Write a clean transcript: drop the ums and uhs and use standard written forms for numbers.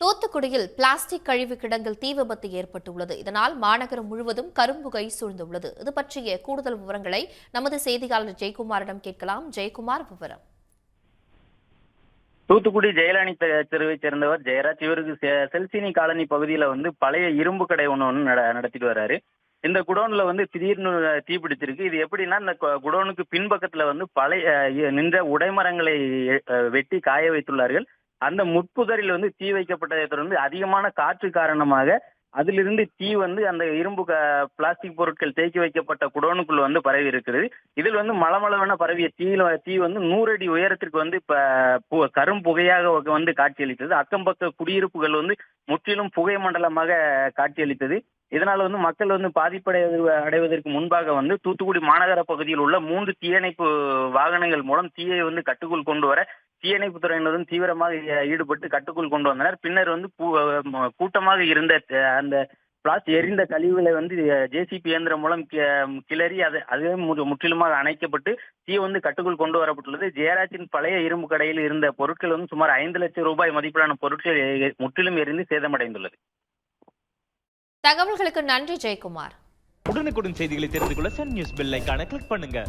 தூத்துக்குடியில் பிளாஸ்டிக் கழிவு கிடங்கில் தீ விபத்து ஏற்பட்டுள்ளது. இதனால் மாநகரம் முழுவதும் கரும்புகை சூழ்ந்துள்ளது. இது பற்றிய கூடுதல் விவரங்களை நமது செய்தியாளர் ஜெயக்குமாரிடம் கேட்கலாம். ஜெயக்குமார், விவரம். தூத்துக்குடி ஜெயலலினி தெருவைச் சேர்ந்தவர் ஜெயராஜ். இவருக்கு செல்சினி காலனி பகுதியில பழைய இரும்பு கடை ஒன்று நடத்திட்டு வர்றாரு. இந்த குடோன்ல திடீர்னு தீ பிடிச்சிருக்கு. இது எப்படின்னா, இந்த குடோனுக்கு பின்பக்கத்துல பழைய நின்ற உடைமரங்களை வெட்டி காய வைத்துள்ளார்கள். அந்த முட்புதரில் தீ வைக்கப்பட்டதை தொடர்ந்து அதிகமான காற்று காரணமாக அதிலிருந்து தீ அந்த இரும்பு பிளாஸ்டிக் பொருட்கள் தேக்கி வைக்கப்பட்ட குடோனுக்குள் பரவி இருக்கிறது. இதில் மளமளவென பரவிய தீ 100 அடி உயரத்திற்கு இப்ப கரும் புகையாக காட்சியளித்தது. அக்கம்பக்க குடியிருப்புகள் முற்றிலும் புகை மண்டலமாக காட்சியளித்தது. இதனால மக்கள் அடைவதற்கு முன்பாக தூத்துக்குடி மாநகர பகுதியில் உள்ள 3 தீயணைப்பு வாகனங்கள் மூலம் தீயை கட்டுக்குள் கொண்டு வர தீயணைப்பு துறையினரும் தீவிரமாக ஈடுபட்டு கட்டுக்குள் கொண்டு வந்தனர். பின்னர் கூட்டமாக இருந்த அந்த எரிந்த கழிவுகளை ஜேசிபி இயந்திரம் மூலம் கிளறி அதுவே முற்றிலுமாக அணைக்கப்பட்டு தீ கட்டுக்குள் கொண்டு வரப்பட்டுள்ளது. ஜெயராஜின் பழைய இரும்பு கடையில் இருந்த பொருட்கள் சுமார் 5 லட்சம் ரூபாய் மதிப்பிலான பொருட்கள் முற்றிலும் எரிந்து சேதமடைந்துள்ளது. தகவல்களுக்கு நன்றி ஜெயக்குமார். உடனுக்குடன் செய்திகளை தெரிந்து கொள்ள சன் நியூஸ் பெல் ஐகானை கிளிக் பண்ணுங்க.